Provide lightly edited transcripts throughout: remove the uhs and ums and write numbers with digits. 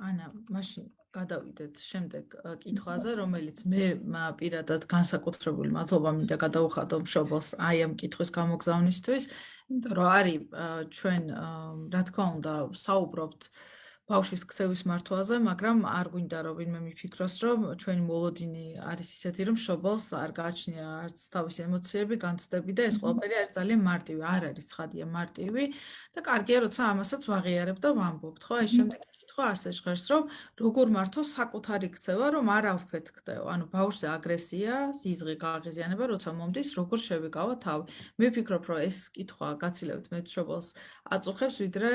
ანა, მაშინ გადავიდეთ შემდეგ კითხვაზე, რომელიც მე პირადად განსაკუთრებული მადლობა მინდა გადავუხადო მშობელს აი ამ კითხვის გამოგზავნისთვის, იმიტომ რომ არის ჩვენ რა თქმა უნდა საუბრობთ ბავშვის ქცევის მართვაზე, მაგრამ არ გვინდა რომ ვინმე მიფიქროს, რომ ჩვენი მოლოდინი არის ისეთი, რომ მშობელს არ გააჩნია არც თავისი ემოციები, განცდები და ეს ყველაფერი არის ძალიან მარტივი, არ არის ცხადია მარტივი და კარგია, როცა ამასაც ვაღიარებ და ვამბობთ, ხო? ეს შემდეგ კითხვა ასე ჟღერს, რომ როგორ მართოს საკუთარი ქცევა, რომ არ ავფეთ ქცევა, ანუ ბავშვზე აგრესია, ზიზღი, გაღიზიანება, როცა მომდის, როგორ შევიკავა თავი. მე ვფიქრობ, რომ ეს კითხვა გაცილებით მეტ მშობელს აწუხებს, ვიდრე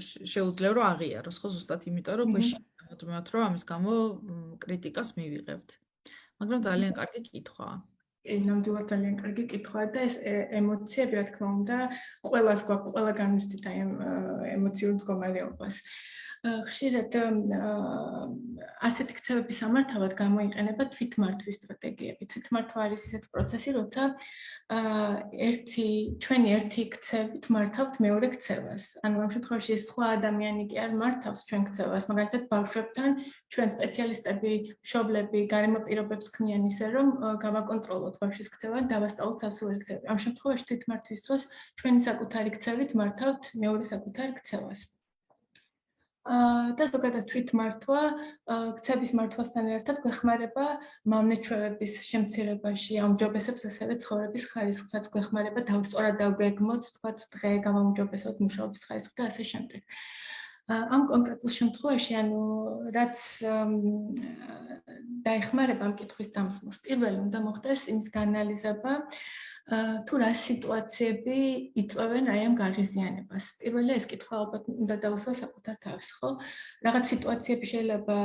შეუძლია რომ აღიაროს, ხო, ზუსტად იმიტომ რომ გვეშინოთ, რომ ამის გამო კრიტიკას მივიღებთ. მაგრამ ძალიან კარგი კითხვაა. ნამდვილად ძალიან კარგი კითხვაა და ეს ემოციები, რა თქმა უნდა, ყველას გვაქვს, ყველა განვიცდით აი ამ ემოციურ მდგომარეობას. ხშირად ასეთი ქცევების სამართავად გამოიყენება თვითმართვის სტრატეგიები. თვითმართვა არის ისეთი პროცესი, როცა ჩვენი ერთი ქცევით მართავთ მეორე ქცევას. ანუ ამ შემთხვევაში ეს სხვა ადამიანი კი არ მართავს ჩვენ ქცევას, მაგალითად ბავშვებთან ჩვენ სპეციალისტები, მშობლები, გარემო პირობებს ქმნიან ისე, რომ გავაკონტროლოთ ბავშვის ქცევა და დავასწავლოთ სასურველი ქცევები. ამ შემთხვევაში თვითმართვის დროს ჩვენი საკუთარი ქცევით მართავთ მეორე საკუთარ ქცევას. და ზოგადად თვითმართვა ქცევის მართვასთან ერთად გვეხმარება მამნეჩვევების შემცირებაში, აუმჯობესებს ასევე ცხოვრების ხარისხსაც, გვეხმარება თავი სწორად დავგეგმოთ, თქვათ დღე გამაუმჯობესოთ მუშაობის ხარისხი და ასე შემდეგ. ამ კონკრეტულ შემთხვევაში, ანუ რაც დაეხმარება ამ კითხვის დამსმოს, პირველი უნდა მოხდეს იმის გაანალიზება, თუ რა სიტუაციები იწვევენ აი ამ გაღიზიანებას. პირველი ეს კითხვა ალბათ უნდა დაუსვა საკუთარ თავს, ხო? რაღაც სიტუაციები შეიძლება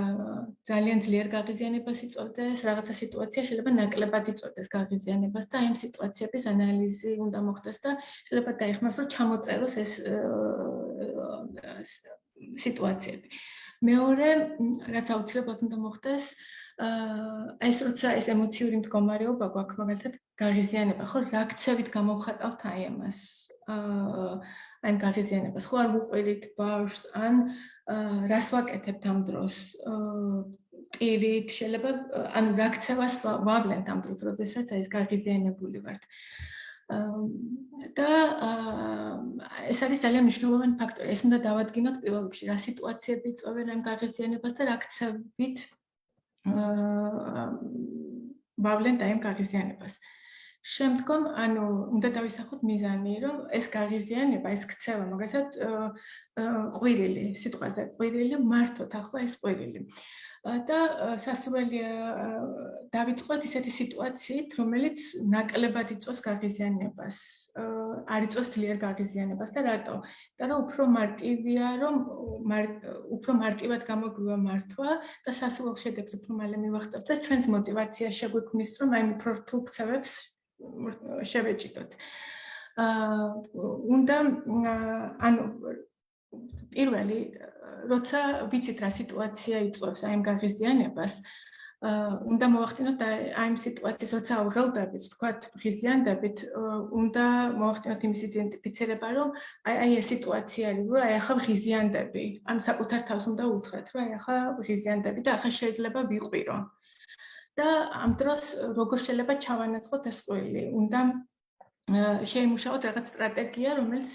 ძალიან ძლიერ გაღიზიანებას იწვევდეს, რაღაცა სიტუაცია შეიძლება ნაკლებად იწვევდეს გაღიზიანებას და აი ამ სიტუაციების ანალიზი უნდა მოხდეს და შეიძლება დაიხმაროს, რომ ჩამოწეროს ეს სიტუაციები. მეორე, რაც აუცილებლად უნდა მოხდეს, ეს როცა ეს ემოციური მდგომარეობა გვაქვს, მაგალითად გაღიზიანება, ხო, რა ქცევით გამოვხატავთ აი ამას, აი ამ გაღიზიანებას, ხო, არ ვუყვირით ბავშვს, ან რას ვაკეთებთ ამ დროს, პირით, შეიძლება, ანუ რა ქცევას ვავლენთ ამ დროს, როდესაც ეს გაღიზიანებული ვართ. და ეს არის ძალიან მნიშვნელოვანი ფაქტორი. ეს უნდა დავადგინოთ პირველ რიგში, რა სიტუაციები იწვევენ ამ გაღიზიანებას და რა ქცევით ვავლენთ აი ამ გაღიზიანებას. შემდგომ, ანუ უნდა დავისახოთ მიზანი, რომ ეს გაღიზიანება, ეს ქცევა, მაგალითად ყვირილი, სიტყვაზე ყვირილი, მართოთ ახლა ეს ყვირილი. და სასურველია დავიწყოთ ისეთი სიტუაციით, რომელიც ნაკლებად იწვევს გაღიზიანებას, არ იწვევს ძლიერ გაღიზიანებას და რატო? და რომ უფრო მარტივია, რომ უფრო მარტივად გამოგვივა მართვა და სასურველ შედეგს უფრო მალე მივახტებთ და ჩვენს мотиваციას შეგვიქმნის, რომ აი უფრო რთულ ქცევებს შევეჭიდოთ. უნდა ანუ პირველი, როცა ვიცით რა სიტუაცია იწვევს აი ამ გაღიზიანებას, უნდა მოვახდინოთ აი ამ სიტუაციის, როცა ავღელდებით, თქვათ, ღიზიანდებით, უნდა მოვახდინოთ იმის იდენტიფიცირება, რომ აი ეს სიტუაცია არის, რომ აი ახლა ღიზიანდები, ან საკუთარ თავს უნდა უთხრათ, რომ აი ახლა ღიზიანდები და ახლა შეიძლება ვიყვირო. და ამ დროს როგორ შეიძლება ჩავანაცხოთ ეს ყვირილი? უნდა შეიმუშაოთ რაღაც სტრატეგია, რომელიც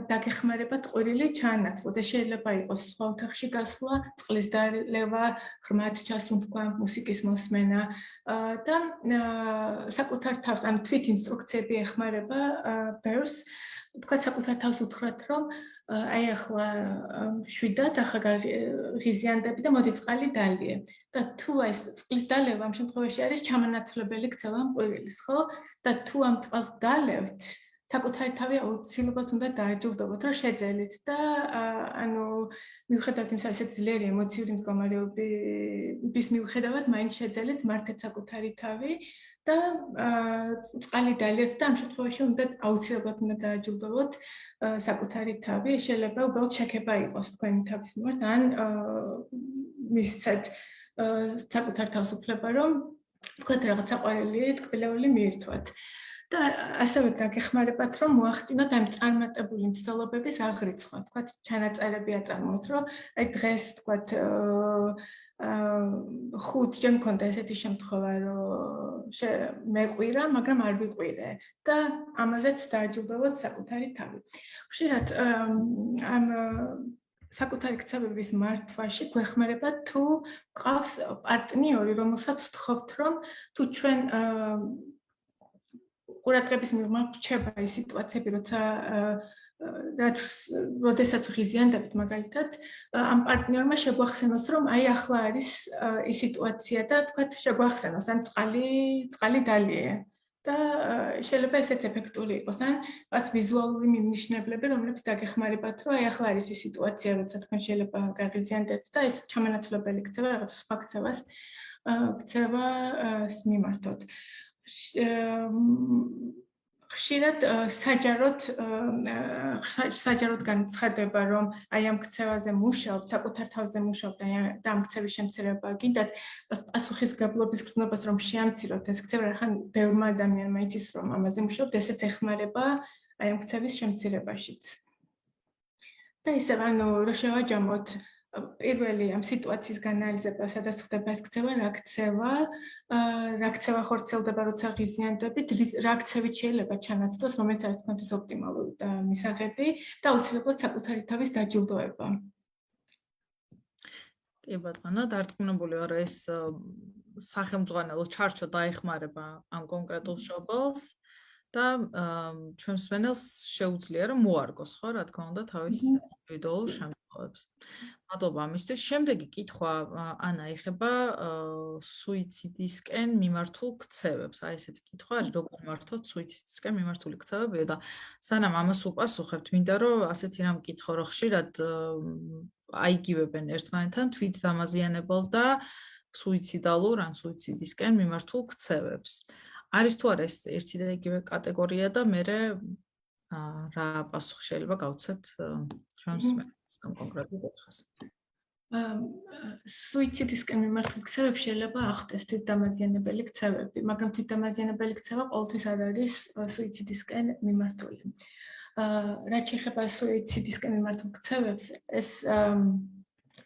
დაგეხმარებათ ყვირილი ჩაანაცვლოთ. ეს შეიძლება იყოს სხვა ოთახში გასვლა, წყლის დალევა, ღრმად ჩასუნთქვა, მუსიკის მოსმენა და საკუთარ თავს, ანუ თვით ინსტრუქციები ეხმარება ბევრს. თქვათ საკუთარ თავს უთხრათ, რომ აი ახლა შვიდად, ახლა ღიზიანდები და მოდი წყალი დალიე. და თუ ეს წყლის დალევა ამ შემთხვევაში არის ჩამანაცვლებელი ქცევა ყვირილის, ხო? და თუ ამ წყალს დალევთ, საკუთარი თავი აუცილებლად უნდა დააჯილდოთ, რომ შეძელით და ანუ მიუხედავად იმისა, ესეთი ძლიერი ემოციური მდგომარეობის მიუხედავად, მაინც შეძელით, მართეთ საკუთარი თავი და წყალი დალიეთ და ამ შემთხვევაში უნდა აუცილებლად უნდა დააჯილდოთ საკუთარი თავი. შეიძლება უბრალოდ შექება იყოს თქვენი თავის მიმართ, ან მისცეთ საკუთარ თავისუფლება, რომ თქვათ რაღაცა ყვარელი, ტკბილეული მიირთვათ. და ასევე გაგეხმარებათ, რომ მოახდინოთ ამ წარმატებული მცდელობების აღრიცხვა. თქვათ, ჩანაწერები აწარმოოთ, რომ აი დღეს თქვათ 5-ჯერ მქონდა ესეთი შემთხვევა, რომ მეყვირა, მაგრამ არ ვიყვირე და ამაზეც დააჯილდოვოთ საკუთარი თავი. ხშირად ამ საკუთარი ქცევების მართვაში გვეხმარება თუ გყავს პარტნიორი, რომელსაც ვთხოვთ, რომ თუ ჩვენ ყურადღების მიღმა რჩება ის სიტუაციები, როდესაც ღიზიანდებით მაგალითად, ამ პარტნიორმა შეგვახსენოს, რომ აი ახლა არის ის სიტუაცია და თქვათ შეგვახსენოს, ან წყალი დალიე. და შეიძლება ესეც ეფექტური იყოს, ან რაც ვიზუალური მინიშნებლები, რომლებიც დაგეხმარებათ, რომ აი ახლა არის ის სიტუაცია, როცა თქვენ შეიძლება გაღიზიანდეთ და ეს ჩამანაცვლებელი ქცევა რაღაც სხვა ქცევას მიმართოთ. ხშირად საჯაროდ განცხადება, რომ აი ამ ქცევაზე მუშაობთ, საკუთარ თავზე მუშაობთ და ამ ქცევის შემცირება გინდათ, პასუხისმგებლობის გრძნობას რომ შეამციროთ ეს ქცევა, რახან ბევრმა ადამიანმა იცის, რომ ამაზე მუშაობთ, ესეც ეხმარება აი ამ ქცევის შემცირებაშიც. და ისევ რომ შევაჯამოთ პირველი ამ სიტუაციის განალიზება, სადაც ხდება ეს ქცევა, რა ქცევა ხორციელდება, როცა ღიზიანდებით, რა ქცევით შეიძლება ჩანაცდოს, რომელიც არის თქვენთვის ოპტიმალური და მისაღები და აუცილებლად საკუთარი თავის დაჯილდოება. კი ბატონო, დარწმუნებული ვარ, ეს სახელმძღვანელო ჩარჩო დაეხმარება ამ კონკრეტულ მშობელს და ჩვენს მსმენელს შეუძლია რომ მოარგოს, ხო, რა თქმა უნდა, თავის ინდივიდუალურ შემთხვევებს. მადლობა ამისთვის. შემდეგი კითხვა ანა ეხება სუიციდისკენ მიმართულ ქცევებს. აი ესეთი კითხვა არის, როგორ მართოთ სუიციდისკენ მიმართული ქცევები და სანამ ამას უპასუხებთ, მინდა რომ ასეთი რამ კითხო, რომ ხშირად აიგივებენ ერთმანეთთან თვითდამაზიანებელ და სუიციდალურ ან სუიციდისკენ მიმართულ ქცევებს. არის თუ არა ეს ერთი და იგივე კატეგორია და მე რა პასუხი შეიძლება გავცეთ ჩვენს ამ კონკრეტულ კითხვას. სუიციდისკენ მიმართულ ქცევებს შეიძლება ახდეს თვითდამაზიანებელი ქცევები, მაგრამ თვითდამაზიანებელი ქცევა ყოველთვის არ არის სუიციდისკენ მიმართული. რაც შეეხება სუიციდისკენ მიმართულ ქცევებს, ეს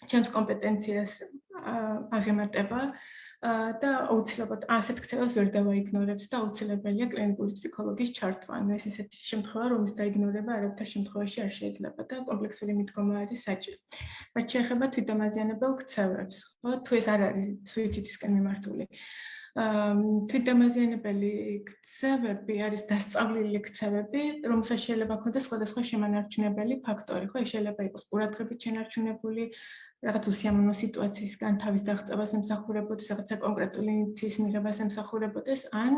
ჩემს კომპეტენციას აღემატება და აუცილებლად ასეთ ქცევებს ვერ დავაიგნორებს და აუცილებელია კლინიკური ფსიქოლოგის ჩართვა. ანუ ეს ისეთი შემთხვევა, რომლის დაიგნორება არავითარ შემთხვევაში არ შეიძლება და კომპლექსური მიდგომა არის საჭირო. რაც შეეხება თვითდამაზიანებელ ქცევებს, ხო, თუ ეს არ არის სუიციდისკენ მიმართული. თვითდამაზიანებელი ქცევები არის დასწავლილი ქცევები, რომელსაც შეიძლება ჰქონდეს სხვადასხვა შემანარჩუნებელი ფაქტორი, ხო, შეიძლება იყოს ყურადღებით შენარჩუნებული რაღაც უსიამოვნო სიტუაციისგან თავის დაღწევას ემსახურებოდეს, რაღაცა კონკრეტული ინფის მიღებას ემსახურებოდეს, ან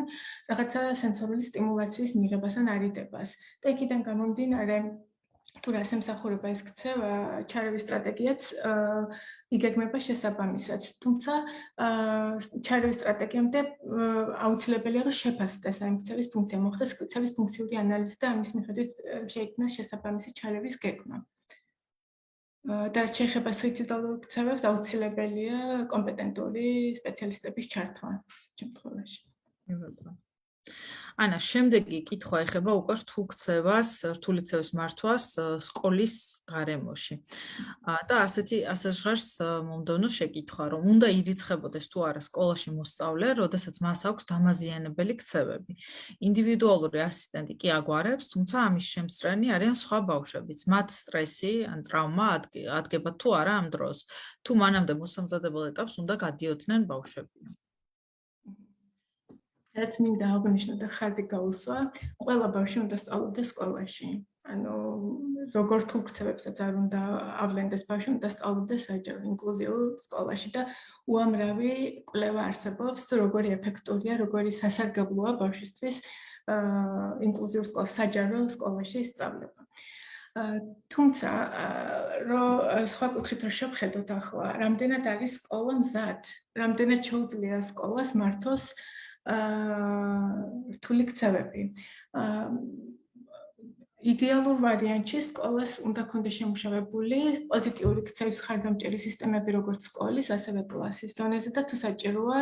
რაღაცა სენსორული სტიმულაციის მიღებას ან არიდებას. და იქიდან გამომდინარე, თუ რას ემსახურება ეს ქცევა, ჩარევის სტრატეგიაც იგეგმება შესაბამისად. თუმცა ჩარევის სტრატეგიამდე აუცილებელია რომ შეფასდეს ამ ქცევის ფუნქცია, მოხდეს ქცევის ფუნქციური ანალიზი და ამის მიხედვით შეიქმნას შესაბამისი ჩარევის გეგმა. და შეეხება სუიციდალურ ქცევებს, აუცილებელია კომპეტენტური სპეციალისტების ჩართვა შემთხვევაში. ანა, შემდეგი კითხვა ეხება უკვე რთული ქცევის მართვას სკოლის გარემოში. და ასე ჟღერს მომდევნო შეკითხვა, რომ უნდა ირიცხებოდეს თუ არა სკოლაში მოსწავლე, როდესაც მას აქვს დამაზიანებელი ქცევები. ინდივიდუალური ასისტენტი კი აგვარებს, თუმცა ამის შემსწრენი არიან სხვა ბავშვებიც. მათ სტრესი ან ტრავმა ადგებათ თუ არა ამ დროს, თუ მანამდე მოსამზადებელ ეტაპს უნდა გადიოდნენ ბავშვები. რაც მინდა აღნიშნო და ხაზი გაუსვა, ყველა ბავშვი უნდა სწავლობდეს სკოლაში. ანუ როგორ თუ ქცევებსაც არ უნდა ავლენდეს ბავშვი, უნდა სწავლობდეს საჯარო ინკლუზიურ სკოლაში და უამრავი კვლევა არსებობს, თუ როგორი ეფექტურია, როგორი სასარგებლოა ბავშვისთვის ინკლუზიურ საჯარო სკოლაში სწავლება. თუმცა, რომ სხვა კუთხით რომ შევხედოთ ახლა, რამდენად არის სკოლა მზად, რამდენად შეუძლია სკოლას მართოს რთული ქცევები. იდეალურ ვარიანტში სკოლას უნდა ქონდეს შემუშავებული პოზიტიური ქცევის ხარგამჭერი სისტემები როგორც სკოლის, ასევე კლასის დონეზე და თუ საჭიროა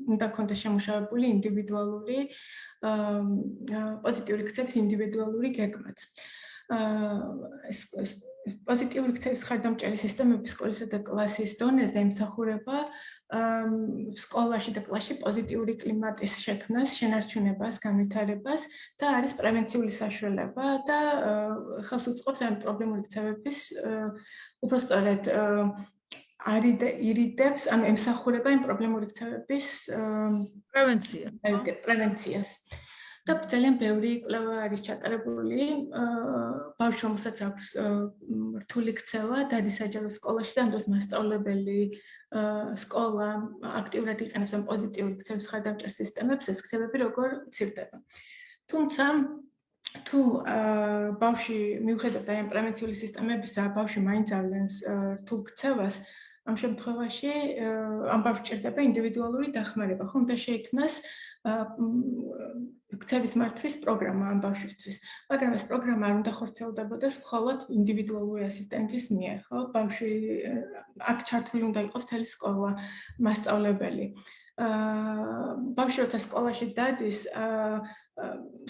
უნდა ქონდეს შემუშავებული ინდივიდუალური პოზიტიური ქცევის ინდივიდუალური გეგმაც. პოზიტიური ქცევის ხარდამჭერი სისტემები სკოლისა და კლასის დონეზე ემსახურება სკოლაში და კლასში პოზიტიური კლიმატის შექმნას, შენარჩუნებას, განვითარებას და არის პრევენციული საშუალება და ხელს უწყობს ამ პრობლემური ქცევების უпростоრად ირიდებს, ან ემსახურება იმ პრობლემური ქცევების პრევენციას. და ძალიან ბევრი კვლევა არის ჩატარებული ბავშვს, რომელსაც აქვს რთული ქცევა, დადის საჯარო სკოლაში და ამ დროს მასწავლებელი სკოლა აქტიურად იყენებს ამ პოზიტიური ქცევის ხარდამჭერ სისტემებს, ეს ქცევები როგორ მცირდება. თუმცა თუ ბავშვი მიუხედავად აი ამ პრევენციული სისტემებისა, ბავშვი მაინც ავლენს რთულ ქცევას, ამ შემთხვევაში ამ ბავშვს ჭირდება ინდივიდუალური დახმარება, ხო, უნდა შეიქმნას ქცევის მართვის პროგრამა ამ ბავშვისთვის, მაგრამ ეს პროგრამა არ უნდა ხორციელდებოდეს მხოლოდ ინდივიდუალური ასისტენტის მიერ, ხო? ბავშვი აქ ჩართული უნდა იყოს მთელი სკოლა, მასწავლებელი. ბავშვი როცა სკოლაში დადის,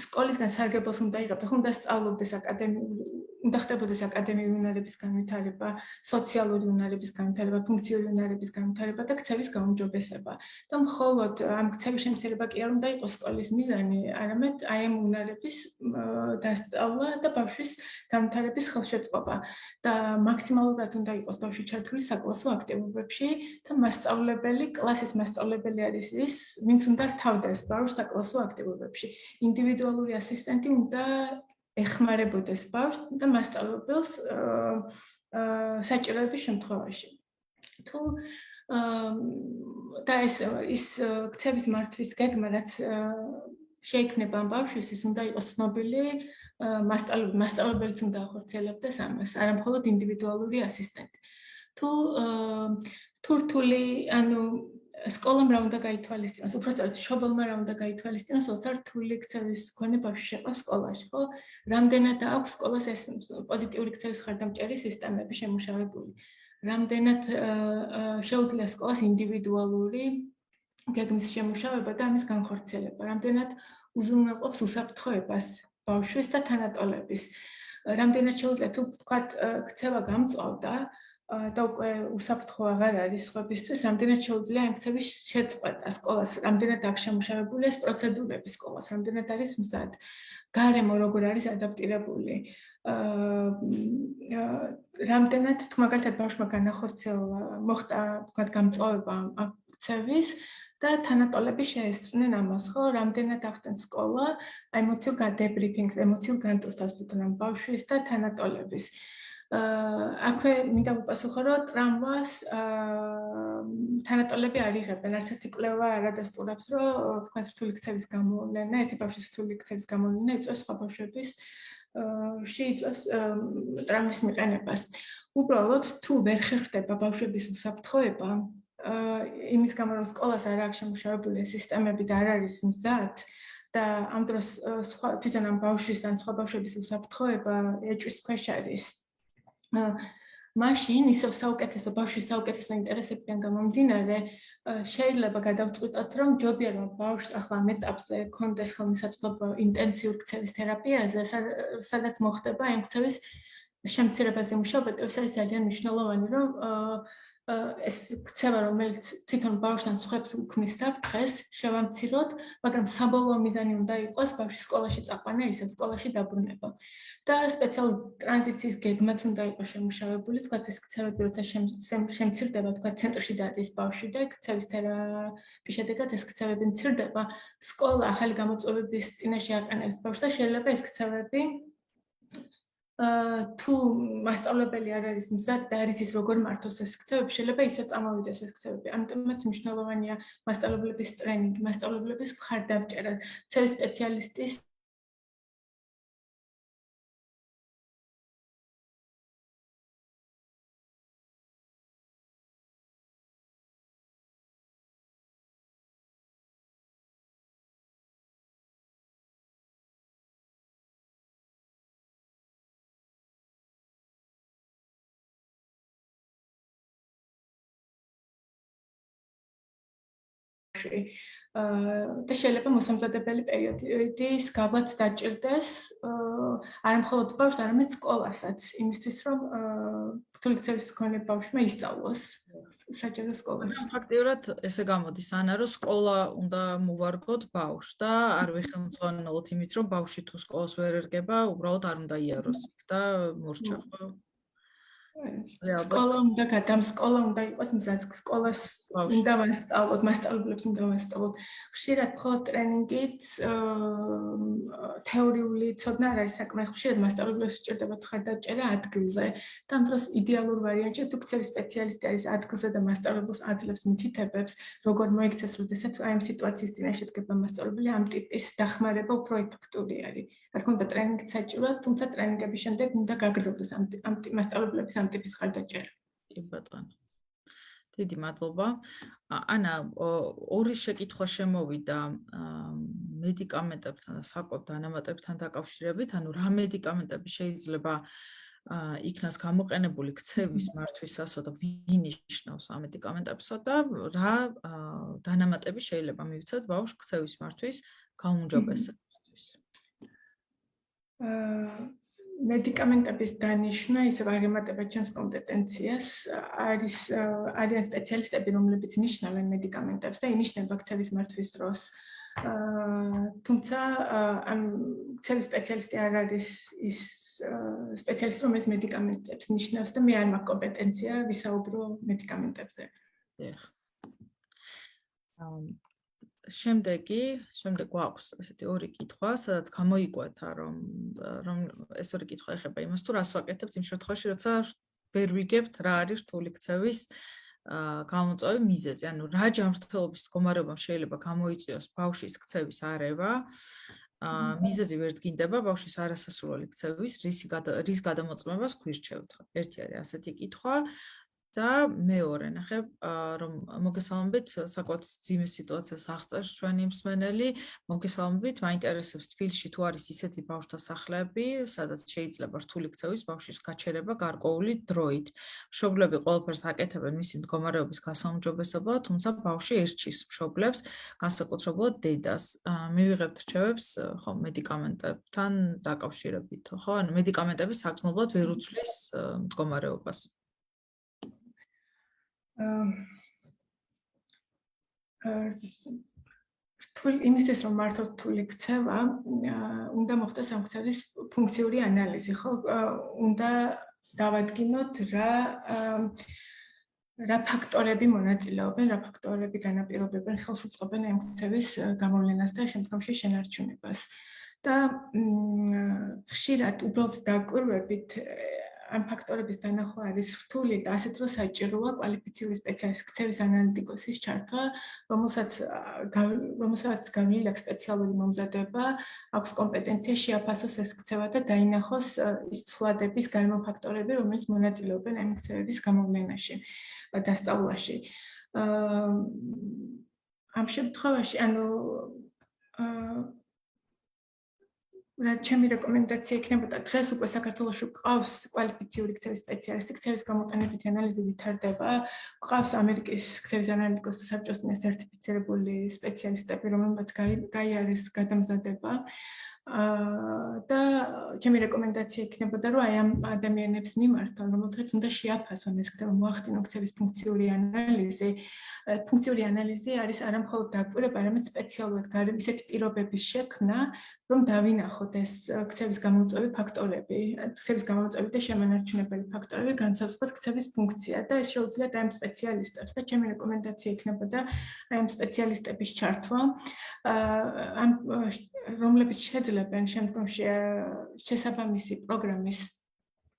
სკოლისგან სარგებელს უნდა იღებდეს, ხო, უნდა სწავლობდეს უნდა ხდებოდეს აკადემიური უნარების განვითარება, სოციალური უნარების განვითარება, ფუნქციური უნარების განვითარება და ქცევის გაუმჯობესება. და მხოლოდ ამ ქცევის შემცირება კი არ უნდა იყოს სკოლის მიზანი, არამედ აი ამ უნარების დასწავლა და ბავშვის განვითარების ხელშეწყობა. და მაქსიმალურად უნდა იყოს ბავშვი ჩართული საკლასო აქტივობებში და მასწავლებელი, კლასის მასწავლებელი არის ის, ვინც უნდა რთავდეს ბავშვს საკლასო აქტივობებში. ინდივიდუალური ასისტენტი უნდა ეხმარებოდეს ბავშვს და მასწავლებელს საჭიროების შემთხვევაში. თუ და ის ქცევის მართვის გეგმა, რაც შეიქმნება ამ ბავშვის, ის უნდა იყოს ცნობილი, მასწავლებელიც უნდა ახორციელებდეს ამას, არა მხოლოდ ინდივიდუალური ასისტენტი. თუ რთული, ანუ სკოლამ რა უნდა გაითვალისწინოს, უბრალოდ მშობელმა რა უნდა გაითვალისწინოს, როცა რთული ქცევის მქონე ბავშვი შეყავს სკოლაში, ხო? რამდენად აქვს სკოლას ეს პოზიტიური ქცევის ხარდამჭერი სისტემები შემუშავებული? რამდენად შეუძლია სკოლას ინდივიდუალური გეგმის შემუშავება და ამის განხორციელება? რამდენად უზრუნველყოფს უსაფრთხოებას ბავშვის და თანატოლების? რამდენად შეუძლია, თუ ვთქვათ, ქცევა გამწვავდა და უკვე უსაფრთხო აღარ არის სხვებისთვის, რამდენად შეუძლია ამ ქცევის შეწყვეტა სკოლას, რამდენად აქვს შემუშავებული ეს პროცედურები სკოლას, რამდენად არის მზად, გარემო როგორ არის ადაპტირებული, რამდენად, თუ მაგალითად ბავშვმა მოხდა, ვთქვათ, გამწვავება ამ ქცევის და თანატოლები შეესწრნენ ამას, ხო? რამდენად ახდენს სკოლა ემოციურ გადებრიფინგს, ემოციურ განტვირთვას თვითონ ბავშვის და თანატოლების. აქვე მინდა ვუპასუხო, რომ ტრამვას თანატოლები არ იღებენ. არც ერთი კვლევა არ ადასტურებს, რომ თქვენ რთული ქცევის გამოვლენა, ერთი ბავშვის რთული ქცევის გამოვლენა იწვევს სხვა ბავშვების შეიწვევს ტრამვის მიყენებას. უბრალოდ თუ ვერ ხერხდება ბავშვების უსაფრთხოება, იმის გამო, რომ სკოლას არ აქვს შემუშავებული სისტემები და არ არის მზად და ამ დროს თვითონ ამ ბავშვის და სხვა ბავშვების უსაფრთხოება ეჭვის ქვეშ არის. მაშინ ისევ საუკეთესო ბავშვის საუკეთესო ინტერესებიდან გამომდინარე შეიძლება გადავწყვიტოთ, რომ ჯობია რომ ბავშვს ახლა ამ ეტაპზე ქონდეს ხელმისაწვდომობა ინტენსიური ქცევის თერაპიაზე, სადაც მოხდება ამ ქცევის შემცირებაზე მუშაობა, ეს არის ძალიან მნიშვნელოვანი, რომ ეს ქცევა, რომელიც თვითონ ბავშვთან სხვებს უქმნის საფრთხეს, შევამციროთ, მაგრამ საბოლოო მიზანი უნდა იყოს ბავშვის სკოლაში წაყვანა, ისევ სკოლაში დაბრუნება. და სპეციალური ტრანზიციის გეგმაც უნდა იყოს შემუშავებული, თქვათ ეს ქცევები, როცა შემცირდება, თქვათ ცენტრში დადის ბავშვი და ქცევის თერაპიის შედეგად ეს ქცევები მცირდება, სკოლა ახალი გამოწვევების წინაშე აყენებს ბავშვს და შეიძლება ეს ქცევები თუ მასწავლებელი არ არის მზად და არ იცის როგორ მართოს ეს ქცევები, შეიძლება ისე წამოვიდეს ეს ქცევები. ამიტომაც მნიშვნელოვანია მასწავლებლების ტრენინგი, მასწავლებლების მხარდამჭერა, ქცევის სპეციალისტის ბავშვი და შეიძლება მოსამზადებელი პერიოდის გავლაც დაჭირდეს არა მხოლოდ ბავშვს, არამედ სკოლასაც, იმისთვის რომ რთული ქცევის მქონე ბავშვმა ისწავლოს საჯარო სკოლაში. ფაქტიურად ესე გამოდის, ანა, რომ სკოლა უნდა მოვარგოთ ბავშვს და არ ვიხელმძღვანელოთ იმით, რომ ბავშვი თუ სკოლას ვერ ერგება, უბრალოდ არ უნდა იაროს და მორჩა, ხო? სკოლა უნდა გადამსკოლა უნდა იყოს მზად სკოლას უნდა ვასწავლოთ, მასწავლებლებს უნდა ვასწავლოთ. ხშირად მხოლოდ ტრენინგით თეორიული ცოდნა არ არის საკმარისი. ხშირად მასწავლებლებს სჭირდებათ ხარდაჭერა ადგილზე. და ამ დროს იდეალურ ვარიანტში თუ ქცევის სპეციალისტი არის ადგილზე და მასწავლებლებს აძლევს მითითებებს, როგორ მოიქცეს, როდესაც აი ამ სიტუაციის წინაშე დგება მასწავლებელი, ამ ტიპის დახმარება უფრო ეფექტური არის. რა თქმა უნდა, ტრენინგით საჭიროა, თუმცა ტრენინგების შემდეგ უნდა გაგრძელდეს ამ მასწავლებლების ამ ტიპის ხარდაჭერა. კი ბატონო. დიდი მადლობა. ანა, ორი შეკითხვა შემოვიდა მედიკამენტებთან და საკუთარ დანამატებთან დაკავშირებით, ანუ რა მედიკამენტები შეიძლება იქნას გამოყენებული ქცევის მართვისასო და ვინ ნიშნავს ამ მედიკამენტებსო და რა დანამატები შეიძლება მივცეთ ბავშვს ქცევის მართვის გაუმჯობესებისთვის. მედიკამენტების დანიშვნა ისევ არ ემატება ჩემს კომპეტენციას. არიან სპეციალისტები, რომლებიც ნიშნავენ მედიკამენტებს და ინიშნება ქცევის მართვის დროს. თუმცა ამ ქცევის სპეციალისტი არ არის ის სპეციალისტი, რომელიც მედიკამენტებს ნიშნავს და მე არ მაქვს კომპეტენცია ვისაუბრო მედიკამენტებზე. შემდეგ გვაქვს ესეთი ორი კითხვა, სადაც გამოიკვეთა, რომ ეს ორი კითხვა ეხება იმას, თუ რას ვაკეთებთ იმ შემთხვევაში, როცა ვერ ვიგებთ რა არის რთული ქცევის გამოწვევი მიზეზი, ანუ რა ჯანმრთელობის მდგომარეობამ შეიძლება გამოიწვიოს ბავშვის ქცევის არევა, მიზეზი ვერ დგინდება ბავშვის არასასურველი ქცევის რის გადამოწმებას გვირჩევთ. ერთი არის ასეთი კითხვა და მეორე ნახე რომ მოგესალმებით საკუთარ ძიმე სიტუაციას აღწერს ჩვენი მსმენელი მოგესალმებით მაინტერესებს თბილისში თუ არის ისეთი ბავშვთა სახლები სადაც შეიძლება რთული ქცევის ბავშვის გაჩერება გარკვეული დროით მშობლები ყველაფერს აკეთებენ მისი მდგომარეობის გასაუმჯობესებლად თუმცა ბავშვი ერჩის მშობლებს განსაკუთრებულად დედას მივიღებთ რჩევებს ხო მედიკამენტებთან დაკავშირებით ხო ანუ მედიკამენტები საგრძნობლად ვერ უცვლის მდგომარეობას იმისთვის რომ მართო რთული ქცევა უნდა მოხდეს ამ ქცევის ფუნქციური ანალიზი ხო უნდა დავადგინოთ რა ფაქტორები მონაწილეობენ რა ფაქტორები განაპირობებენ ხელს უწყობენ ამ ქცევის გამოვლენას და შემდგომში შენარჩუნებას და ხშირად უბრალოდ დაკვირვებით ამ ფაქტორების დანახვა არის რთული და ასეთ დროს საჭიროა კვალიფიციური სპეციალისტის ქცევის ანალიტიკოსის ჩართვა, რომელსაც გავლილი აქვს სპეციალური მომზადება, აქვს კომპეტენცია შეაფასოს ეს ქცევა და დაინახოს ის ცვლადების გარემო ფაქტორები, რომელიც მონაწილეობენ ამ ქცევების გამოვლენაში, დასწავლაში. ამ შემთხვევაში, ჩემი რეკომენდაცია იქნებოდა დღეს უკვე საქართველოში ყავს კვალიფიციური ქცევის სპეციალისტი, ქცევის გამოყენებითი ანალიზი ვითარდება, ყავს ამერიკის ქცევის ანალიტიკოსთა საბჭოს მიერ სერტიფიცირებული სპეციალისტები, რომელმაც გაიარეს გადამზადება და ჩემი რეკომენდაცია იქნებოდა, რომ აი ამ ადამიანებს მიმართონ, რომელთაც უნდა შეაფასონ ეს ქცევა, მოახდინონ ქცევის ფუნქციური ანალიზი. ფუნქციური ანალიზი არის არა მხოლოდ დაკვირვება, არამედ სპეციალურად ისეთი პირობების შექმნა, რომ დავინახოთ ეს ქცევის გამოწვევი ფაქტორები, ქცევის გამოწვევი და შემანარჩუნებელი ფაქტორები, განსაზღვროთ ქცევის ფუნქცია და ეს შეუძლიათ ამ სპეციალისტებს და ჩემი რეკომენდაცია იქნებოდა ამ სპეციალისტების ჩართვა, რომლებიც შეძლებენ შემდგომში შესაბამისი პროგრამის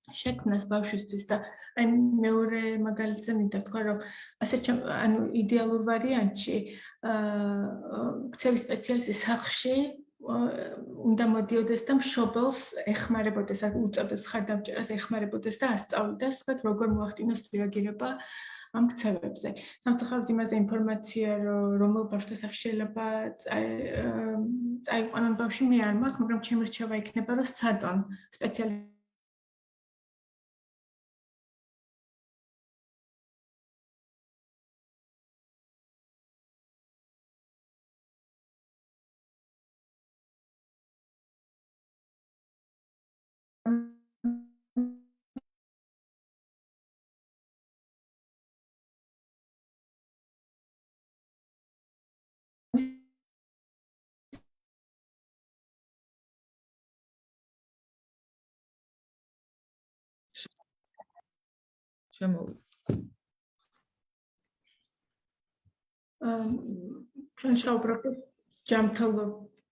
შექმნას ბავშვისთვის და აი მეორე მაგალითზე მინდა თქვა რომ იდეალურ ვარიანტში ქცევის სპეციალისტი სახლში უნდა მოდიოდეს და მშობელს ეხმარებოდეს, უწოდებს ხარდამჭერას, ეხმარებოდეს და ასწავლდეს, ვთქვათ, როგორ მოახდინოს რეაგირება ამ ქცევებზე. სამწუხაროდ იმაზე ინფორმაცია, რომელ ბავშვთა სახლში შეიძლება წაიყვანონ ბავშვი, მე არ მაქვს, მაგრამ ჩემი რჩევა იქნება, რომ სცადონ სპეციალისტ შემოვიდა. ჩვენ საუბრობთ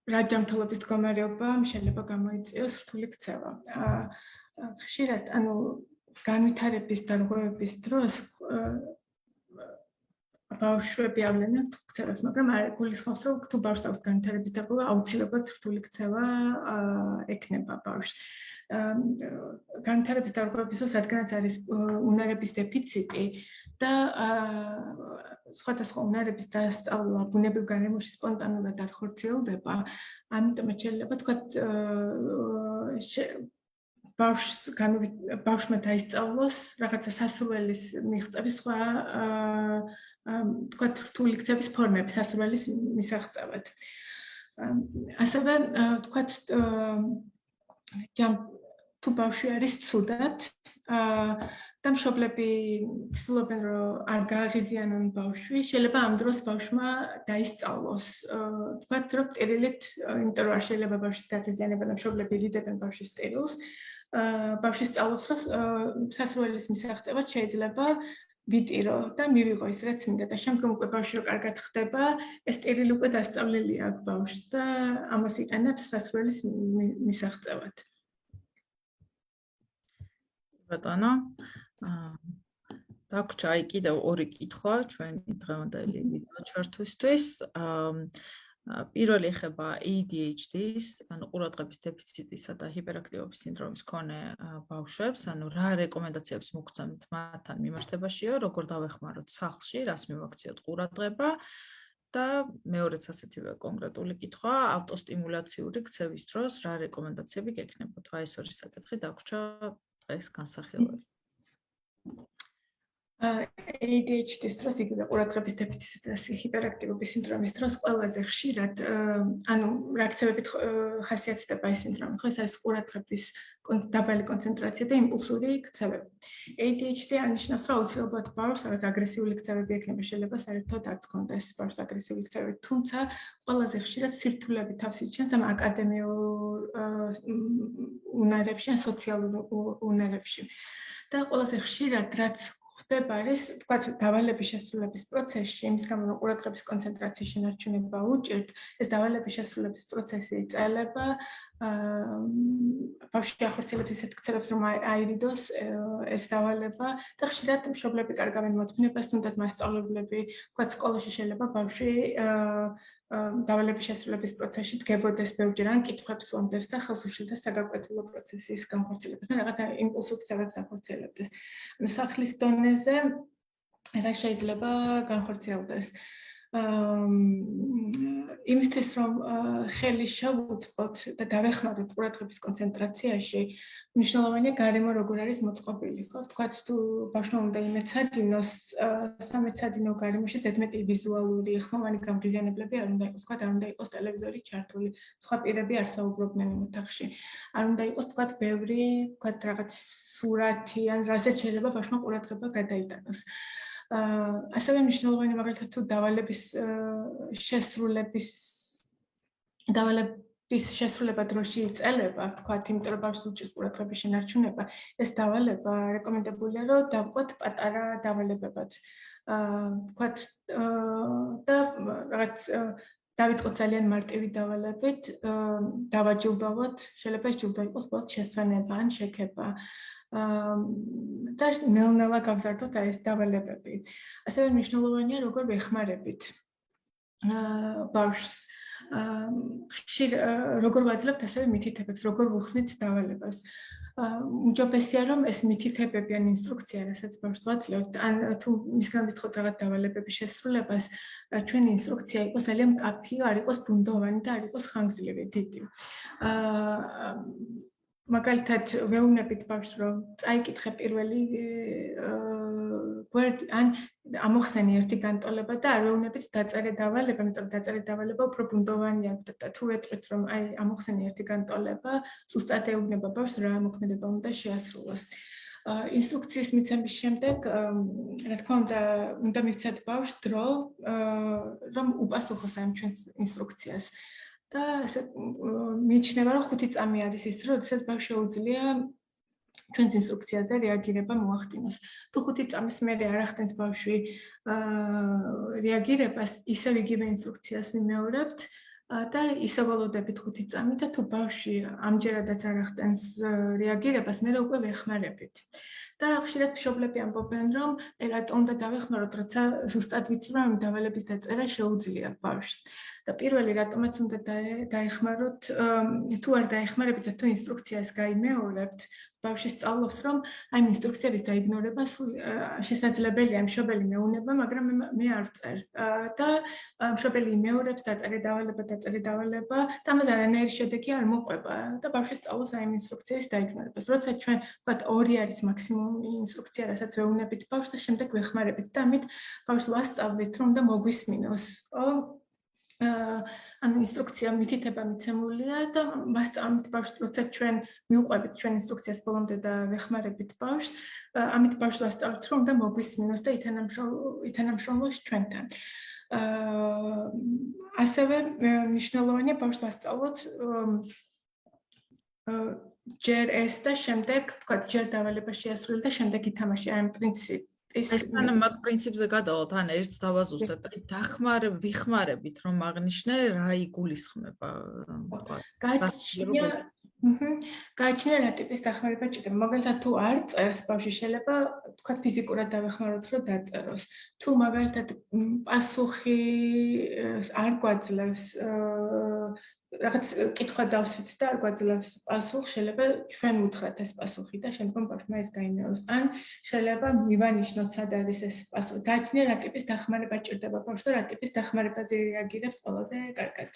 რა ჯანმრთელობის მდგომარეობა შეიძლება გამოიწვიოს რთული ქცევა. ხშირად, განვითარების დარღვევების დროს ბავშვები ავლენენ ქცევას, მაგრამ არ გულისხმობს, რომ თუ ბავშვს აქვს განვითარების დარღვევა, აუცილებლად რთული ქცევა ექნება ბავშვს. განვითარების დარღვევების დროს, რადგანაც არის უნარების დეფიციტი და სხვადასხვა უნარების დასწავლა ბუნებრივ გარემოში სპონტანურად არ ხორციელდება, ამიტომ შეიძლება თქვათ ბავშვმა დაისწავლოს რაღაცა სასურველის მიღწევის სხვა თქვათ რთული ქცევის ფორმები სასურველის მისაღწევად. ასევე თქვათ თუ ბავშვი არის ცუდად და მშობლები ცდილობენ რომ არ გააღიზიანონ ბავშვი, შეიძლება ამ დროს ბავშვმა დაისწავლოს. თქვათ რომ ტერილით, იმიტომ რომ არ შეიძლება ბავშვის გაღიზიანება და მშობლები რიდებენ ბავშვის ტერილს, ბავშვი სწავლობს რომ სასურველის მისაღწევად შეიძლება ვიტირო და მივიღო ის რაც მინდა და შემდგომ უკვე ბავშვი რო კარგად ხდება, ეს ტერილი უკვე დასწავლელი აქვს ბავშვს და ამას იყენებს სასურველის მისაღწევად. ბატონო, დაგვრჩა კიდევ ორი კითხვა ჩვენი დღევანდელი ვიდეო ჩართვისთვის. პირველი ეხება ADHD-ს, ყურადღების დეფიციტისა და ჰიპერაქტივობის სინდრომის მქონე ბავშვებს, რა რეკომენდაციებს მოგცემთ მათთან მიმართებაშიო, როგორ დავეხმაროთ სახლში, რას მივაქციოთ ყურადღება და მეორეც ასეთივე კონკრეტული კითხვა, ავტოსტიმულაციური ქცევის დროს რა რეკომენდაციები გექნებათ? ეს ორი საკითხი დაგვრჩა დღეს განსახილველი. ADHD-ის დროს იგივე ყურადღების დეფიციტისა და ჰიპერაქტივობის სინდრომის დროს ყველაზე ხშირად, რა ქცევებით ხასიათდება ეს სინდრომი, ხო, ეს არის ყურადღების დაბალი კონცენტრაცია და იმპულსური ქცევები. ADHD არნიშნავს, რომ აუცილებლად ბავშვს რაღაც აგრესიული ქცევები ექნება, შეიძლება საერთოდ არც ქონდეს ბავშვს აგრესიული ქცევები, თუმცა ყველაზე ხშირად სირთულეები თავს იჩენს ამ აკადემიურ უნარებში ან სოციალურ უნარებში. და ყველაზე ხშირად რაც ხდება არის, თქვათ, დავალების შესრულების პროცესში, იმის გამო რომ ყურადღების კონცენტრაციის შენარჩუნება უჭირთ, ეს დავალების შესრულების პროცესი წელება ბავშვი ახორციელებს ისეთ ქცევებს, რომ აირიდოს ეს დავალება და ხშირად მშობლები კარგავენ მოთმინებას, თუნდაც მასწავლებლები, თქვათ, სკოლაში შეიძლება ბავშვი დავალების შესრულების პროცესში დგებოდეს ბევრჯერ ან კითხვებს უამდეს და ხელს უშლიდეს საგაკვეთილო პროცესის განხორციელებას და რაღაცა იმპულსურ ქცევებს ახორციელებდეს. სახლის დონეზე რა შეიძლება განხორციელდეს? იმისთვის რომ ხელი შევუწყოთ და დავეხმაროთ ყურადღების კონცენტრაციაში, მნიშვნელოვანია გარემო როგორ არის მოწყობილი, ხო? თქვათ, თუ ბავშვმა უნდა იმეცადინოს, სამეცადინო გარემოში ზედმეტი ვიზუალური ხმოვანი გამღიზიანებლები არ უნდა იყოს, თქვათ, არ უნდა იყოს ტელევიზორი ჩართული, სხვა პირები არ საუბრობდნენ იმ ოთახში. არ უნდა იყოს, თქვათ, ბევრი, თქვათ, რაღაც სურათი ან რაზეც შეიძლება ბავშვმა ყურადღება გადაიტანოს. ასევე მნიშვნელოვანი მაგალითად თუ დავალების შესრულება დროში იწელება, თქვათ, იმიტომ რომ ბავშვს უჭირს ყურადღების შენარჩუნება, ეს დავალება რეკომენდებულია რომ დავყოთ პატარა დავალებებად. თქვათ და რაღაც დავიწყოთ ძალიან მარტივი დავალებით, დავაჯილდოვოთ, შეიძლება ეს ჯილდო იყოს ბოლოს შესვენება ან შექება. და ნელ-ნელა გავზარდოთ ეს დავალებები. ასევე მნიშვნელოვანია როგორ ვეხმარებით ბავშვს. როგორ ვაძლევთ ასევე მითითებებს, როგორ ვუხსნით დავალებას. უმჯობესია რომ ეს მითითებები ან ინსტრუქცია, რასაც ბავშვს ვაძლევთ, ან თუ მისგან ვითხოვთ რაღაც დავალებების შესრულებას, ჩვენი ინსტრუქცია იყოს ძალიან მკაფიო, არ იყოს ბუნდოვანი და არ იყოს ხანგრძლივი, დიდი. მაგალითად, ვეუბნებით ბავშვს, რომ წაიკითხე პირველი გვერდი, ან ამოხსენი ერთი განტოლება და არ ვეუბნებით დაწერე დავალება, იმიტომ რომ დაწერე დავალება უფრო ბუნდოვანია და თუ ეტყვით, რომ აი ამოხსენი ერთი განტოლება, ზუსტად ეუბნება ბავშვს რა მოქმედება უნდა შეასრულოს. ინსტრუქციის მიცემის შემდეგ, რა თქმა უნდა მივცეთ ბავშვს დრო, რომ უპასუხოს ამ ჩვენს ინსტრუქციას. და ესე მიიჩნევა რომ 5 წამი არის ის დრო, როდესაც ბავშვს შეუძლია ჩვენს ინსტრუქციაზე რეაგირება მოახდინოს. თუ 5 წამის მერე არ ახდენს ბავშვი რეაგირებას, ისევ იგივე ინსტრუქციას ვიმეორებთ და ისავალოდებით 5 წამი და თუ ბავშვი ამჯერადაც არ ახდენს რეაგირებას, მე უკვე ვეხმარებით. და ხშირად მშობლები ამბობენ, რომ რატომ უნდა დავეხმაროთ, როცა ზუსტად ვიცი, რომ დავალების დაწერა შეუძლია ბავშვს. და პირველი რატომაც უნდა დაეხმაროთ, თუ არ დაეხმარებით და თუ ინსტრუქციას გაიმეორებთ, ბავშვი სწავლობს, რომ აი ინსტრუქციების დაიგნორება შესაძლებელია, მშობელი მეუნება, მაგრამ მე არ ვწერ. და მშობელი იმეორებს, დაწერე დავალება და ამას არანაირი შედეგი არ მოყვება და ბავშვი სწავლობს აი ინსტრუქციის დაიგნორებას. როცა ჩვენ ვთქვათ 2 არის მაქსიმუმი ინსტრუქცია, რასაც ვეუნებით ბავშვს და შემდეგ ვეხმარებით და ამით ბავშვს ვასწავლით, რომ და მოგვისმინოს. ანუ ინსტრუქცია მითითება მიცემულია და მასწავლით ბავშვს, როცა ჩვენ მივყვებით ჩვენ ინსტრუქციას ბოლომდე და ვეხმარებით ბავშვს, ამით ბავშვს ვასწავლით, რომ და მოგვისმინოს და ითანამშრომლოს ჩვენთან. ასევე მნიშვნელოვანია ბავშვს ვასწავლოთ ჯერ ეს და შემდეგ, თქვათ, ჯერ დავალება შეასრულა და შემდეგ ითამაშე ამ პრინციპს. ეს მაგ პრინციპზე გადავალთ, ან ერთს დავაზუსტებთ, ვიხმარებით, რომ აღნიშნე რა იგულისხმება, თქვათ. გააჩნია რა ტიპის დახმარება ჭირდება. მაგალითად, თუ არ წერს ბავშვი, შეიძლება თქვათ ფიზიკურად დავეხმაროთ, რომ დაწეროს. თუ მაგალითად პასუხი არ გვაძლევს რაღაც კითხვა დავსვით და არ გვაძლევს პასუხს, შეიძლება ჩვენ უთხრათ ეს პასუხი და შემდგომ ბავშვმა ეს გაიმეოროს. ან შეიძლება მივანიშნოთ, სად არის ეს პასუხი. გააჩნია რა ტიპის დახმარება ჭირდება ბავშვს და რა ტიპის დახმარებაზე რეაგირებს ყველაზე კარგად.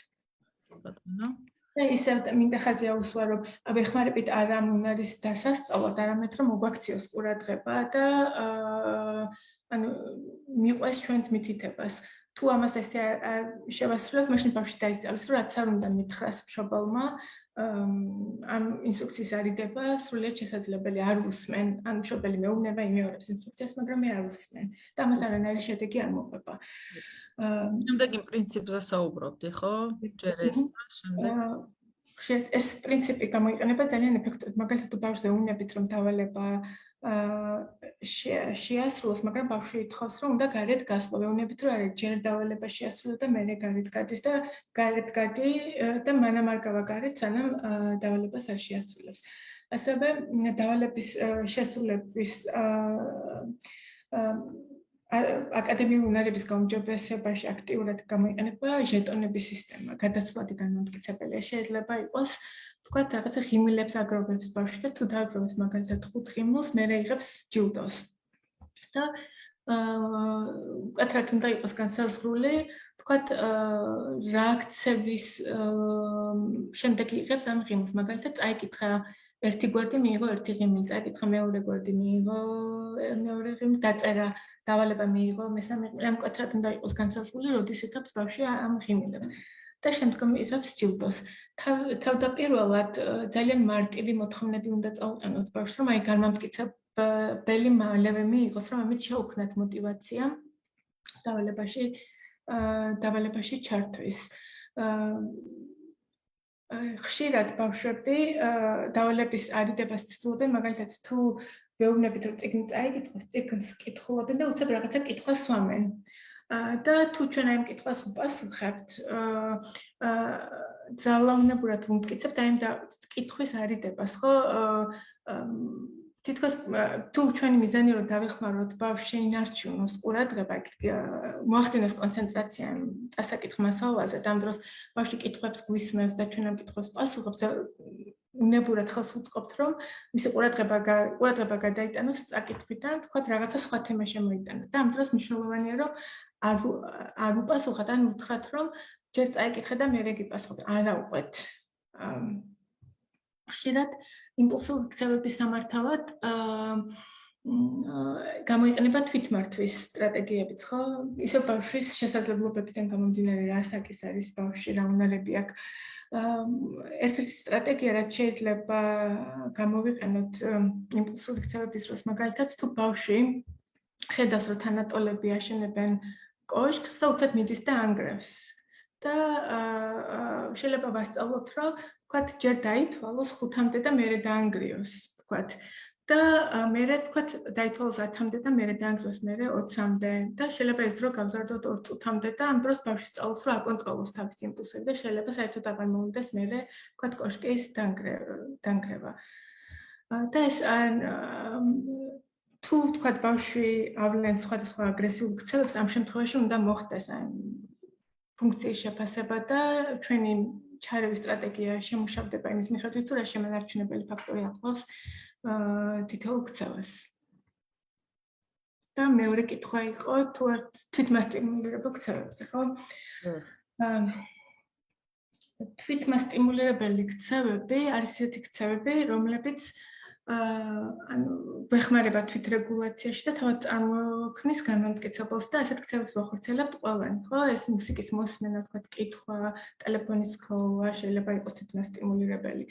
და ისევ მინდა ხაზი აუსვა, რომ ვეხმარებით არა უნარის დასასწავლად, არამედ რომ მოგვაქციოს ყურადღება და ანუ მიყვეს ჩვენს მითითებას. თუ ამას ესე შევასრულებთ, მაშინ ბავშვი დაისწავლის, რომ რაც არ უნდა მითხრას მშობელმა, ამ ინსტრუქციის არიდება სრულიად შესაძლებელი, არ უსმენ, ან მშობელი მეუბნება, იმეორებს ინსტრუქციას, მაგრამ მე არ უსმენ და ამას არანაირი შედეგი არ მოყვება. შემდეგ იმ პრინციპზე საუბრობთ, ხო? ჯერ ეს და შემდეგ ეს პრინციპი გამოიყენება ძალიან ეფექტურად. მაგალითად, თუ ბავშვს ეუბნებით, რომ დავალება შეასრულოს, მაგრამ ბავშვი ითხოვს, რომ უნდა გარეთ გასვლა. ეუბნებით, რომ არა, ჯერ დავალება შეასრულო და მერე გარეთ გადის და გარეთ გადი და მანამ არ გავა გარეთ, სანამ დავალებას არ შეასრულებს. ასევე დავალების შესრულების აკადემიური უნარების გაუმჯობესებაში აქტიურად გამოიყენება ჟეტონების სისტემა, გადაცვლადი განმტკიცებელია. შეიძლება იყოს, თქვათ, რაღაცა ღიმილებს აგროვებს ბავშვი და თუ დააგროვებს მაგალითად 5 ღიმილს, მერე იღებს ჯილდოს. და უკეთრად უნდა იყოს განსაზღვრული, თქვათ, რა აქცების შემდეგ იღებს ამ ღიმილს. მაგალითად, წაიკითხა ერთი გვერდი მიიღო ერთი ღიმილი, წაიკითხა მეორე გვერდი მიიღო მეორე ღიმილი, დაწერა დავალება მიიღო მესამე ღიმილი. ამ უკეთრად უნდა იყოს განსაზღვრული, როდის იღებს ბავშვი ამ ღიმილებს. და შემდგომ იღებს ჯილდოს. თავდაპირველად ძალიან მარტივი მოთხოვნები უნდა წაუყენოთ ბავშვს, რომ აი განმამტკიცებელი მალევე მიიღოს, რომ ამით შეუქმნათ мотиваცია დავალებაში ჩართვის. ხშირად ბავშვები დავალების არიდებას ცდილობენ, მაგალითად თუ ვეუბნებით, რომ წიგნი წაიკითხოს, წიგნს კითხულობენ და უცებ რაღაცა კითხვას სვამენ. და თუ ჩვენ აი ამ კითხვას ვპასუხებთ, ძალაუნებურად ვუმტკიცებთ აი ამ კითხვის არიდებას, ხო? თითქოს თუ ჩვენი მიზანი რომ დავეხმაროთ ბავშვს შეინარჩუნოს ყურადღება, მოახდინოს კონცენტრაცია დასაკითხ მასალაზე, და ამ დროს ბავშვი კითხვებს გვისმენს და ჩვენ ამ კითხვებს პასუხობს და უნებურად ხელს უწყობთ, რომ მისი ყურადღება გადაიტანოს საკითხვიდან, თქვათ, რაღაცა სხვა თემა შემოიტანა. და ამ დროს მნიშვნელოვანია, რომ არ უპასუხოთ, ან უთხრათ, რომ ჯერ წაიკითხე და მერე გიპასუხოთ, არა უყვეთ. ხშირად იმპულსური ქცევების სამართავად გამოიყენება თვითმართვის სტრატეგიებიც, ხო? ისე ბავშვის შესაძლებლობებიდან გამომდინარე, რა საკის არის ბავშვი, რა უნარები აქვს. ერთ-ერთი სტრატეგია, რაც შეიძლება გამოვიყენოთ იმპულსური ქცევების დროს, მაგალითად, თუ ბავშვი ხედავს, რომ თანატოლები აშენებენ კოშკს და უცებ მიდის და ანგრევს. და შეიძლება ვასწავლოთ, რომ თქვათ, ჯერ დაითვალოს 5-მდე და მერე დაანგრიოს, თქვათ. და მე ვთქვათ დაითვალოს 10-მდე და მე დაანგრიოს მე 20-მდე და შეიძლება ეს დრო გავზარდოთ 2 წუთამდე და ამ დროს ბავშვი სწავლობს რომ აკონტროლოს თავის იმპულსები და შეიძლება საერთოდ აღარ მოუნდეს მე ვთქვათ კოშკის დანგრევა. და ეს თუ ვთქვათ ბავშვი ავლენს სხვადასხვა აგრესიულ ქცევებს ამ შემთხვევაში უნდა მოხდეს ფუნქციის შეფასება და ჩვენი ჩარევის სტრატეგია შემუშავდება იმის მიხედვით თუ რა შემენარჩუნებელი ფაქტორი ახლავს თითოეულ ქცევას. და მეორე კითხვა იყო თუ არ თვითმასტიმულირებელ ქცევებზე, ხო? თვითმასტიმულირებელი ქცევები არის ისეთი ქცევები, რომლებიც გვეხმარება თვითრეგულაციაში და თავად წარმოქმნის განმტკიცებელს და ასეთ ქცევებს ვახორციელებთ ყველანი, ხო? ეს მუსიკის მოსმენა, თქვათ, კითხვა, ტელეფონის ქოლა, შეიძლება იყოს თვითმასტიმულირებელი.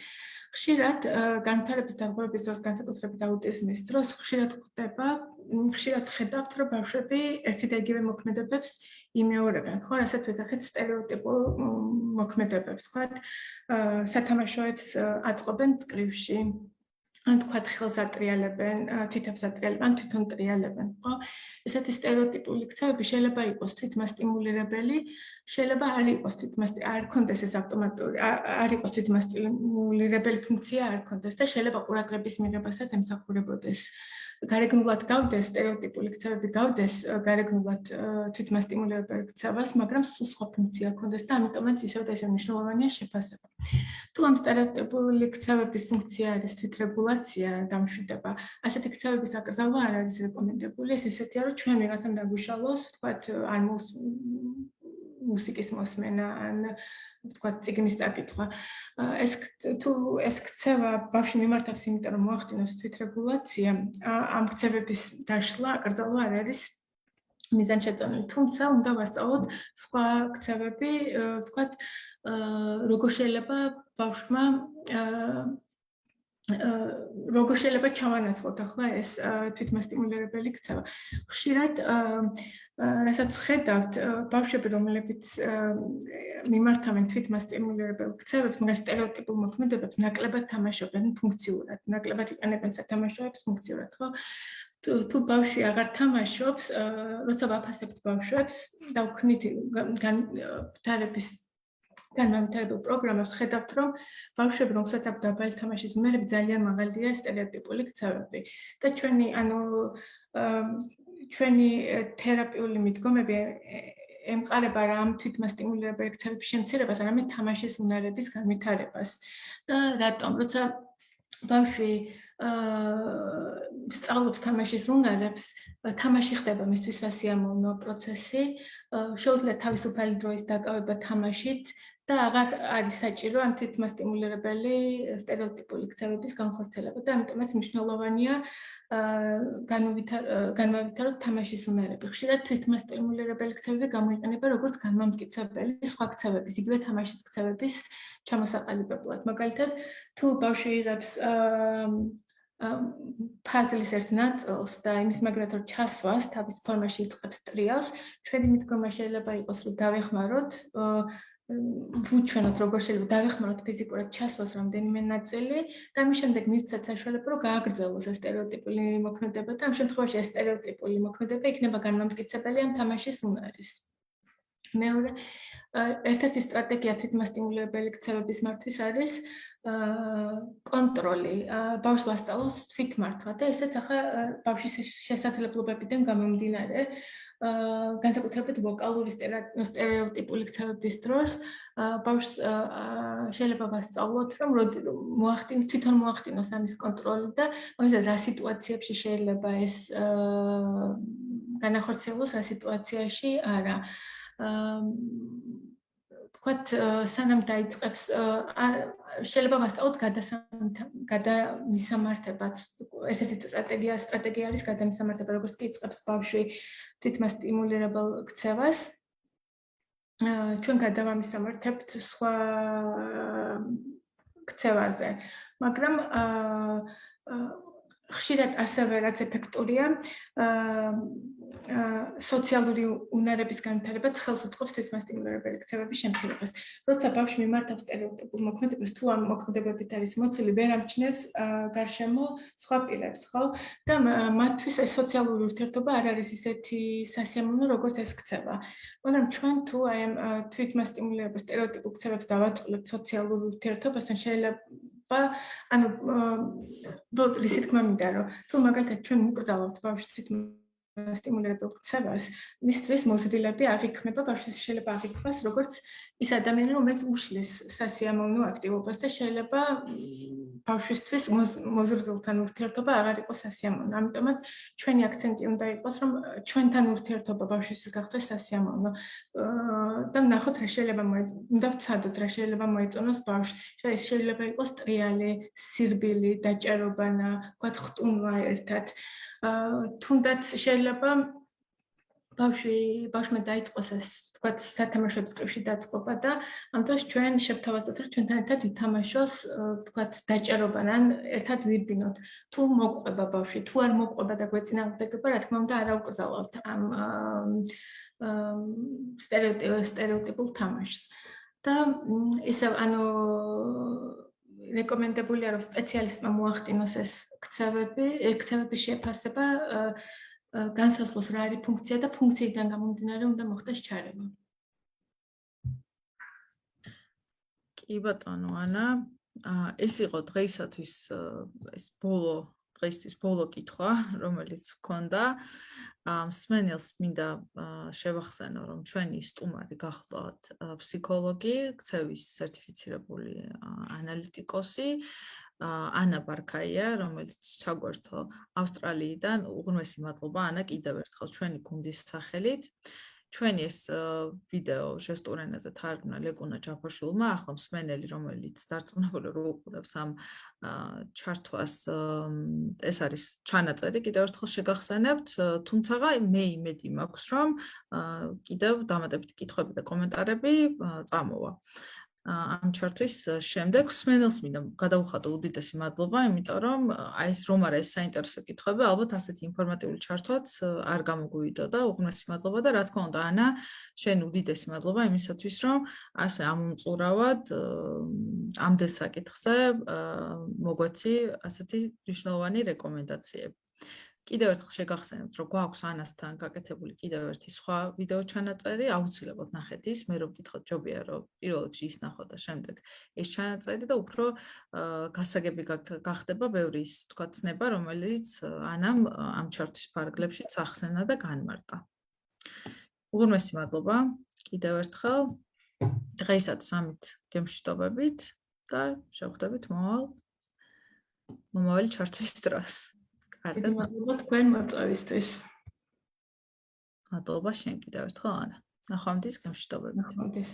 ხშირად განვითარების დარღვევების დროს, განსაკუთრებით აუტიზმის დროს, ხშირად ხედავთ, რომ ბავშვები ერთი და იგივე მოქმედებებს იმეორებენ, ხო? რასაც ვეძახით სტერეოტიპულ მოქმედებებს, თქვათ, სათამაშოებს აწყობენ წკრივში. ან თქვათ ხელს ატრიალებენ, თითებს ატრიალებენ, თვითონ ტრიალებენ, ხო? ესეთი სტერეოტიპული ქცევები შეიძლება იყოს თვითმასტიმულირებელი, შეიძლება არ იყოს არ ქონდეს ეს ავტომატური, არ იყოს თვითმასტიმულირებელი ფუნქცია არ ქონდეს და შეიძლება ყურადღების მიღებასაც ემსახურებოდეს. გარეგნულად გავდეს სტერეოტიპული ქცევები გავდეს გარეგნულად თვითმასტიმულირებელი ქცევას, მაგრამ სულ სხვა ფუნქცია ქონდეს და ამიტომაც ისევ და ისევ მნიშვნელოვანია შეფასება. თუ ამ სტერეოტიპული ქცევების ფუნქცია არის თვითრეგულაცია და მშვიდება, ასეთი ქცევების აკრძალვა არ არის რეკომენდებული. ეს ისეთია, რომ ჩვენ ვიღაცამ დაგვიშალოს, თქვათ, არ მუსიკის მოსმენა, ან თქვათ, წიგნის წაკითხვა. ეს ქცევა ბავშვი მიმართავს, იმიტომ რომ მოახდინოს თვითრეგულაცია, ამ ქცევების დაშლა, აკრძალვა არ არის მიზანშეწონილი. თუმცა უნდა ვასწავლოთ სხვა ქცევები, თქვათ, როგორ შეიძლება ბავშვმა როგორ შეიძლება ჩავანაცვლოთ ახლა ეს თვითმასტიმულირებელი ქცევა. ხშირად რასაც ხედავთ, ბავშვები, რომლებიც მიმართავენ თვითმასტიმულირებელ ქცევებს, მაგას სტერეოტიპულ მოქმედებებს ნაკლებად თამაშობენ ფუნქციურად, ნაკლებად იყენებენ სათამაშოებს ფუნქციურად, ხო? თუ ბავშვი აღარ თამაშობს, როცა ვაფასებთ ბავშვებს და ვქნით განმავითარებელ პროგრამას, ხედავთ, რომ ბავშვები, რომელსაც აქვს დაბალი თამაშის უნარები, ძალიან მაღალია სტერეოტიპული ქცევები. და ჩვენი თერაპიული მიდგომები ემყარება რა ამ თვითმასტიმულირებელი ქცევების შემცირებას, არამედ თამაშის უნარების განვითარებას. და რატომ? როცა ბავშვი სწავლობს თამაშის უნარებს, თამაში ხდება მისთვის სასიამოვნო პროცესი, შეუძლია თავისუფალი დროის დაკავება თამაშით და აღარ არის საჭირო ამ თვითმასტიმულირებელი სტერეოტიპული ქცევების განხორციელება და ამიტომაც მნიშვნელოვანია განმავითაროთ თამაშის უნარები. ხშირად თვითმასტიმულირებელი ქცევები გამოიყენება როგორც განმამტკიცებელი სხვა ქცევების, იგივე თამაშის ქცევების ჩამოსაყალიბებლად. მაგალითად, თუ ბავშვი იღებს ფაზლის ერთ ნაწილს და იმის მაგალითად რომ ჩასვას თავის ფორმაში იწყებს ტრიალს, ჩვენი მიდგომა შეიძლება იყოს, რომ დავეხმაროთ ვუჩვენოთ, როგორ შეიძლება დავეხმაროთ ფიზიკურად ჩასვას რამდენიმე ნაწილი და ამის შემდეგ მივცეთ საშუალება, რომ გააგრძელოს ეს სტერეოტიპული მოქმედება და ამ შემთხვევაში ეს სტერეოტიპული მოქმედება იქნება განმამტკიცებელი ამ თამაშის უნარის. მეორე, ერთ-ერთი სტრატეგია თვითმასტიმულირებელი ქცევების მართვის არის კონტროლი, ბავშვს ვასწავლოს თვითმართვა და ესეც ახლა ბავშვის შესაძლებლობებიდან გამომდინარე, განსაკუთრებით ვოკალური სტერეოტიპული ქცევების დროს ბავშვს შეიძლება ვასწავლოთ, რომ თვითონ მოახდინოს ამის კონტროლი და მაგალითად რა სიტუაციებში შეიძლება ეს განახორციელოს, რა სიტუაციაში არა. თქვათ, სანამ დაიწყებს, შეიძლება ვასწავლოთ გადამისამართებაც. ესეთი სტრატეგია არის გადამისამართება, როგორც კი იწყებს ბავშვი თვითმასტიმულირებელ ქცევას. ჩვენ გადავამისამართებთ სხვა ქცევაზე, მაგრამ ხშირად ასევე რაც ეფექტურია სოციალური უნარების განვითარებაც ხელს უწყობს თვითმასტიმულირებელი ქცევების შემცირებას. როცა ბავშვი მიმართავს სტერეოტიპულ მოქმედებას, თუ ამ მოქმედებებით არის მოცილი, ვერ ამჩნევს გარშემო სხვა პირებს, ხო? და მათთვის ეს სოციალური ურთიერთობა არ არის ისეთი სასიამოვნო, როგორც ეს ქცევა. მაგრამ ჩვენ თუ აი ამ თვითმასტიმულირების სტერეოტიპულ ქცევებს დავაწყობთ სოციალურ ურთიერთობასთან, შეიძლება ანუ რისი თქმა მინდა რომ თუ მაგალითად ჩვენ მოკრძალავთ ბავშვს სტიმულირებელ ქცევას, მისთვის მოზრდილები აღიქმება, ბავშვს შეიძლება აღიქმას როგორც ის ადამიანი, რომელიც უშლის სასიამოვნო აქტივობას და შეიძლება ბავშვისთვის მოზრდილთან ურთიერთობა აღარ იყოს სასიამოვნო. ამიტომაც ჩვენი აქცენტი უნდა იყოს, რომ ჩვენთან ურთიერთობა ბავშვისთვის გახდეს სასიამოვნო. და ნახოთ რა შეიძლება უნდა ვცადოთ რა შეიძლება მოეწონოს ბავშვს. შეიძლება იყოს ტრიალი, სირბილი, დაჭერობანა, ვთქვათ ხტუნვა ერთად. თუნდაც შეიძლება ბავშვმა დაიწყოს ეს ვთქვათ სათამაშოების კრივში დაწყობა და ამ დროს ჩვენ შევთავაზოთ რომ ჩვენთან ერთად ითამაშოს ვთქვათ დაჭერობანა ან ერთად ვირბინოთ. თუ მოგყვება ბავშვი, თუ არ მოგყვება და გვეწინააღმდეგება, რა თქმა უნდა არა უკრძალავთ ამ სტერეოტიპულ თამაშს. და ისევ ანუ რეკომენდებულია რომ სპეციალისტმა მოახდინოს ეს ქცევების შეფასება განსაზღვროს რა არის ფუნქცია და ფუნქციიდან გამომდინარე უნდა მოხდეს ჩარევა. კი ბატონო ანა, ეს იყო დღეისათვის ეს დღეისთვის ბოლო კითხვა, რომელიც გქონდა. მსმენელს მინდა შევახსენო, რომ ჩვენი სტუმარი გახლავთ ფსიქოლოგი, ქცევის სერტიფიცირებული ანალიტიკოსი ანა ბარქაია, რომელიც ჩაგვერთო ავსტრალიიდან. უღრმესი მადლობა ანა კიდევ ერთხელ ჩვენი გუნდის სახელით. ჩვენი ეს ვიდეო ჟესტურ ენაზე თარგმნა ლეკუნა ჯაფაშვილმა, ახლა მსმენელი, რომელიც დარწმუნებული რომ უყურებს ამ ჩართვას, ეს არის ჩანაწერი, კიდევ ერთხელ შეგახსენებთ, თუმცა მე იმედი მაქვს, რომ კიდევ დამატებითი კითხვები და კომენტარები წამოვა. ამ ჩართვის შემდეგ მსმენელს მინდა გადავუხადო უდიდესი მადლობა, იმიტომ რომ აი ეს რომ არა ეს საინტერესო კითხვები, ალბათ ასეთი ინფორმატიული ჩართვაც არ გამოგვივიდა და უღრმესი მადლობა და რა თქმა უნდა ანა, შენ უდიდესი მადლობა იმისათვის, რომ ასე ამომწურავად ამდენ საკითხზე მოგვეცი ასეთი მნიშვნელოვანი რეკომენდაციები. კიდევ ერთხელ შეგახსენებთ, რომ გვაქვს ანასთან გაკეთებული კიდევ ერთი სხვა ვიდეო ჩანაწერი, აუცილებლად ნახეთ ის, მე რომ გითხოთ ჯობია რომ პირველ რიგში ის ნახო და შემდეგ ეს ჩანაწერი და უფრო გასაგები გახდება ბევრი ის თქვა ცნება, რომელიც ანამ ამ ჩართვის ფარგლებში ახსენა და განმარტა. უღრმესი მადლობა კიდევ ერთხელ. დღეისათვის ამით გემშვიდობებით და შევხვდებით მომავალი ჩართვის დროს. მადლობა თქვენ მოწვევისთვის. მადლობა შენ კიდევ ერთხელ ანა. ნახვამდის გემშვიდობებით. ნახვამდის.